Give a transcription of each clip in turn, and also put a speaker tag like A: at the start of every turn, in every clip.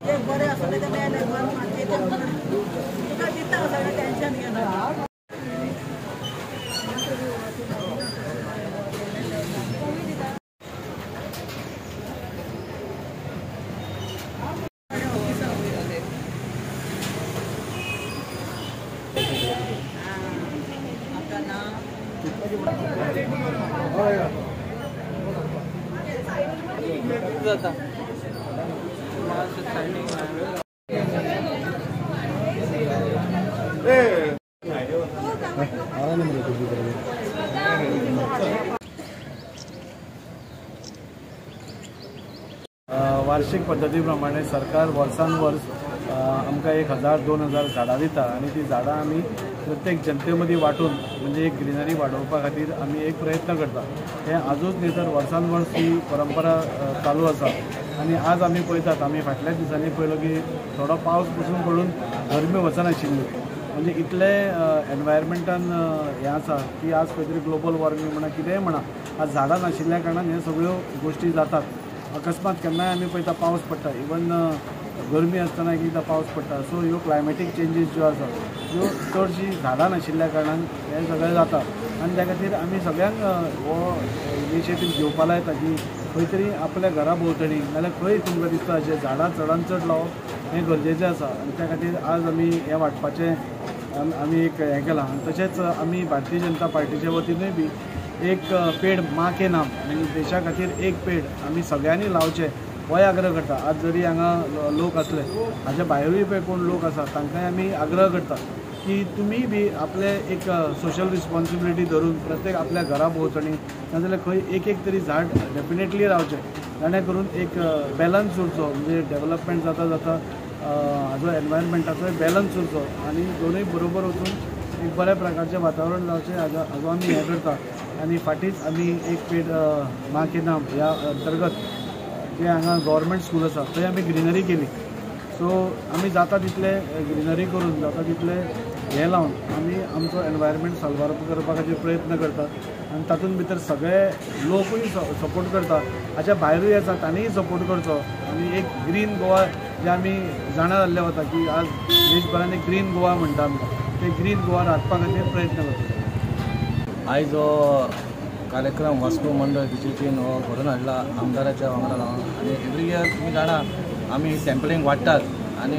A: बरें आसलें तें मेलें तुका दिता सगळें टेंशन घेना
B: जाता
C: वार्षिक पद्धती प्रमाणे सरकार वर्सान वर्स आमकां 1000-2000 झाडां दिता आणि ती झाडां आमी प्रत्येक जनते मदीं वांटून म्हणजे एक ग्रीनरी वाडोवपा खातीर आमी एक प्रयत्न करता। हे आजूच न्ही तर वर्सान वर्स ही परंपरा चालू आसा आणि आज आमी पळयतात आमी फाटल्या दिसांनी पळयलो की थोडो पावस पसून पडून गरमी वचनाशिल्ली म्हणजे इतले एनवायरमेंटान हें आसा की आज खंय तरी ग्लोबल वॉर्मिंग म्हणा कितेंय म्हणा आज झाडां नाशिल्ल्या कारणान ह्यो सगळ्यो गोश्टी जातात। अकस्मात केन्नाय आमी पळयता पावस पडटा इवन गरमी आसतना एकदां पावस पडटा सो ह्यो क्लायमॅटीक चेंजीस ज्यो आसा ह्यो चडशी झाडां नाशिल्ल्या कारणान हें सगळें जाता आनी त्या खातीर आमी सगळ्यांक हो इनिशिएटीव घेवपा लायता की खंय तरी आपल्या घरा भोंवतणी नाल्यार खंय तुमकां दिसता अशें झाडां चडांत चड लावप हें गरजेचें आसा आनी त्या खातीर आज आमी हें वाटपाचें आमी एक हें केलां आनी तशेंच आमी भारतीय जनता पार्टीच्या वतीनूय बी एक पेड़ माँ के नाम म्हणजे देशा खातीर एक पेड़ आमी सगळ्यांनी लावचे हो आग्रह करता। आज जरी हांगा लोक असले हाच्या भायरूय पळय कोण लोक आसा तांकांय आमी आग्रह करता की तुमी बी आपले एक सोशल रिस्पॉन्सिबिलिटी धरून प्रत्येक आपल्या घरा भोंवतणी नाजाल्यार खंय एक तरी झाड डेफिनेटली रावचें जेणे करून एक बॅलन्स उरचो म्हणजे डेवलपमेंट जाता जाता हाजो एनवायरमेंटाचोय बॅलन्स उरचो आनी दोनूय बरोबर वचून एक बऱ्या प्रकारचें वातावरण जावचें हाजो आमी हें करता। आनी फाटींच आमी एक पेड़ माँ के नाम ह्या अंतर्गत जे हांगा गव्हर्मेंट स्कूल आसा थंय आमी ग्रीनरी केली सो आमी जाता तितले ग्रीनरी करून जाता तितले हें लावन आमी आमचो एनवायरमेंट साल्वार करपा खातीर प्रयत्न करतात आनी तातूंत भितर सगळे लोकूय सपोर्ट करता हाच्या भायरूय आसा तांणीय सपोर्ट करचो आनी एक ग्रीन गोवा जे आमी जाणा जाल्ले वता की आज देशभरान एक ग्रीन गोवा म्हणटा आमी ते ग्रीन गोवा राखपा खातीर प्रयत्न करता।
B: आयज हो कार्यक्रम वास्को मंडळ बीजेपीन हो घडोवन हाडला आमदाराच्या वांगडा लावन आनी एवरी इयर तुमी जाणा आमी सॅम्पलींग वाडटात आनी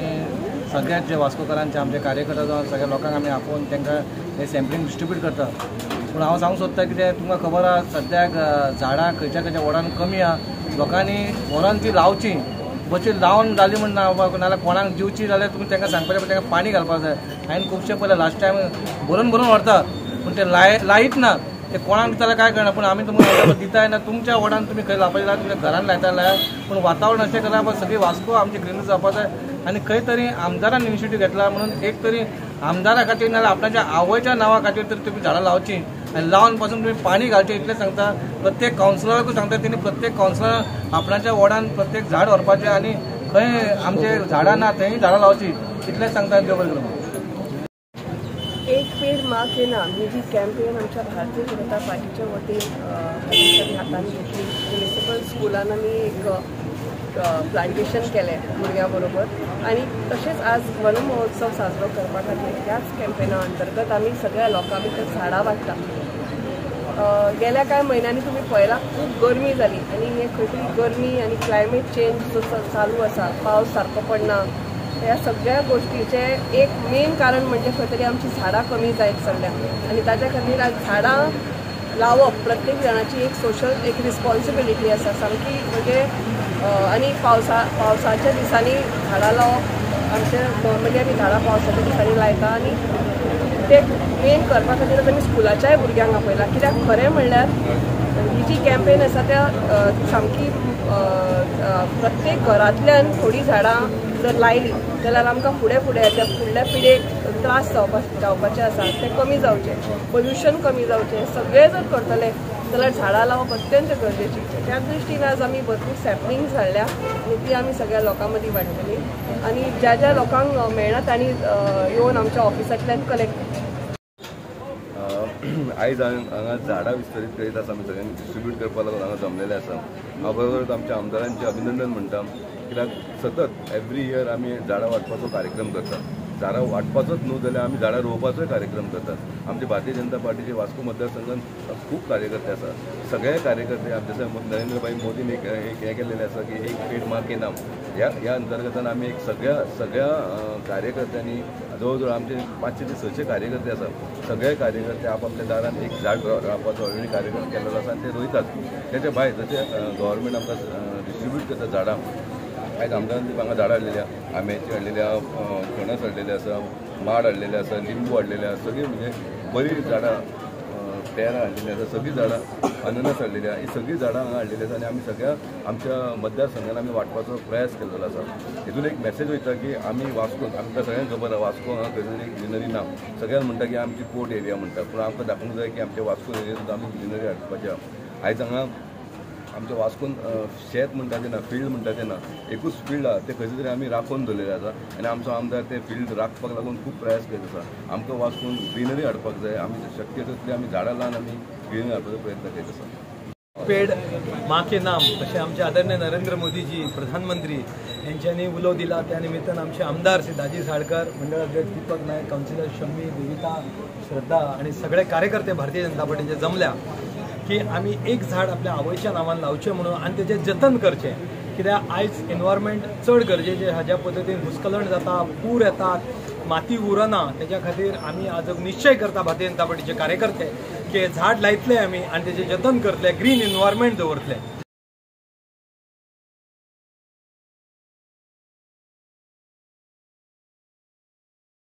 B: सगळ्याच जे वास्कोकारांचे आमचे कार्यकर्ता जावन सगळ्या लोकांक आमी आपोवन तांकां हे सॅम्पलींग डिस्ट्रिब्यूट करता। पूण हांव सांगूंक सोदता कितें तुमकां खबर आसा सद्याक झाडां खंयच्या खंयच्या वॉर्डान कमी आहा लोकांनी व्हरोन ती लावची बची लावन जाली म्हण ना नाल्यार कोणाक दिवची जाल्यार तुमी तांकां सांगपाचें पडटा तांकां पाणी घालपाक जाय। हांवें खुबशे पयले लास्ट टायम भरून व्हरता पूण ते लायत ना ते कोणाक दिता जाल्यार काय करना पूण आमी तुमकां दिताय ना तुमच्या वॉर्डान तुमी खंय लावपाचें जाल्यार तुमच्या घरान लायता जाल्यार पूण वातावरण अशें करा सगळी वास्को आमची ग्रीनरी जावपाक जाय आनी खंय तरी आमदारान इनिशिएटीव घेतला म्हणून एक तरी आमदारा खातीर नाल्यार आपणाच्या आवयच्या नांवा खातीर तरी तुमी झाडां लावची आनी लावन पासून तुमी पाणी घालचें इतलें सांगता। प्रत्येक कावन्सिलराकूय सांगता तेणी प्रत्येक कावन्सिलर आपणाच्या वॉर्डान प्रत्येक झाड व्हरपाचें आनी खंय आमचे झाडां ना थंय झाडां लावची इतलें सांगता देव बरें करूं।
D: एक पेड़ माँ के नाम ही जी कॅम्पेन आमच्या भारतीय जनता पार्टीच्या वतीन हातान घेतली म्युनिसिपल स्कुलान आमी एक प्लांटेशन केलें भुरग्यां बरोबर आनी तशेंच आज वन महोत्सव साजरो करपा खातीर ह्याच कॅम्पेना अंतर्गत आमी सगळ्या लोकां भितर झाडां वाडटा। गेल्या कांय म्हयन्यांनी तुमी पळयलां खूब गरमी जाली आनी हे खंय तरी गरमी आनी क्लायमेट चेंज जो चालू आसा पावस सारको पडना ह्या सगळ्या गोष्टीचे एक मेन कारण म्हणजे खंय तरी आमची झाडां कमी जायत चल्ल्या आनी ताच्या खातीर आज झाडां लावप प्रत्येक जाणाची एक सोशल एक रिस्पॉन्सिबिलिटी आसा सामकी म्हणजे आनी पावसाच्या दिसांनी झाडां लावप आमचे नॉर्मली आमी झाडां पावसाच्या दिसांनी लायता आनी ते मेन करपा खातीर आमी स्कुलाच्याय भुरग्यांक आपयला कित्याक खरें म्हणल्यार ही जी कॅम्पेन आसा त्या सामकी प्रत्येक घरांतल्यान थोडी झाडां जर लायली जाल्यार आमकां फुडें त्या फुडल्या पिढेक त्रास जावपाचे आसा ते कमी जावचे पोल्युशन कमी जावचें सगळे जर करतले जाल्यार झाडां लावप अत्यंत गरजेची त्या दृश्टीन आज आमी भरपूर सॅपलिंग्स हाडल्या आनी ती आमी सगळ्या लोकां मदीं वांटतली आनी ज्या लोकांक मेळना तांणी येवन आमच्या ऑफिसांतल्यान कलेक्ट
E: आयज हांगा झाडां विस्तरीत करीत आसा आमी सगळ्यांनी डिस्ट्रीब्यूट करपाक लागून हांगा जमलेले आसा। हांव बरोबर आमच्या आमदारांचे अभिनंदन म्हणटा, कित्याक सतत एवरी इयर आमी झाडां वाटपाचो कार्यक्रम करतात। झाडां वाटपाचोच न्हू जाल्यार आमी झाडां रोवपाचोय कार्यक्रम करतात। आमचे भारतीय जनता पार्टीचे वास्को मतदारसंघात खूब कार्यकर्ते आसा। सगळे कार्यकर्ते आमचे नरेंद्रभाई मोदीन एक हें केल्लेलें आसा की एक पेड माँ के नाम, ह्या अंतर्गतान आमी एक सगळ्या कार्यकर्त्यांनी जवळ जवळ आमचे 500 ते 600 कार्यकर्ते आसा। सगळे कार्यकर्ते आपापल्या दारान एक झाड रावपाचो ऑलरेडी कार्यक्रम केल्लो आसा आनी ते रोयतात। तेच्या भायर जशें गव्हर्मेंट आमकां डिस्ट्रीब्यूट करता झाडां, आयज आमदारांनी हांगा झाडां हाडलेली आहा, आंब्याची हाडलेली आहा, फणस हाडलेले आसा, माड हाडलेले आसा, लिंबू हाडलेले आसा, सगळीं म्हणजे बरी झाडां, पेरां हाडलेली आसा, सगळीं झाडां, अननस हाडलेली आहा, ही सगळीं झाडां हांगा हाडलेली आसा आनी आमी सगळ्या आमच्या मतदारसंघान आमी वाटपाचो प्रयास केल्लो आसा। हितून एक मेसेज वयता की आमी वास्कोन, आमकां सगळ्यांक खबर आहा वास्को हांगा खंय ग्रिनरी ना। सगळ्यांक म्हणटा की आमची पोर्ट एरिया म्हणटा, पूण आमकां दाखोवंक जाय की आमच्या वास्को एरियेंत आमी ग्रिनरी हाडपाची आहा। आयज हांगा आमच्या वास्कोन शेत म्हणटा तें ना, फील्ड म्हणटा तें ना, एकूच फील्ड आहा, तें खंयचे तरी आमी राखून दवरलेलें आसा आनी आमचो आमदार तें फील्ड राखपाक लागून खूब प्रयास करीत आसा। आमकां वास्कोन ग्रिनरी हाडपाक जाय, आमी शक्य तितली आमी झाडां लावन आमी ग्रिनरी हाडपाचो प्रयत्न करीत आसा।
F: पेड माँ के नाम अशें आमचे आदरणीय नरेंद्र मोदीजी प्रधानमंत्री यांच्यानी उलो दिला, त्या निमित्तान आमचे आमदार श्री दाजी साळकर, मंडळ अध्यक्ष दीपक नायक, काउन्सिलर शम्मी, देविता, श्रद्धा आणि सगळे कार्यकर्ते भारतीय जनता पार्टीचे जमल्या की आमी एक झाड आपल्या आवयच्या नांवान लावचें म्हणून आनी तेजें जतन करचें। कित्याक आयज एनवायरमेंट चड गरजेचें, हाज्या पद्दतीन भूस्खलन जाता, पूर येतात, माती उरना, तेज्या खातीर आमी आज निश्चय करता भारतीय जनता पार्टीचे कार्यकर्ते की झाड लायतले आमी आनी तेजें जतन करतले, ग्रीन एनवायरमेंट दवरतले।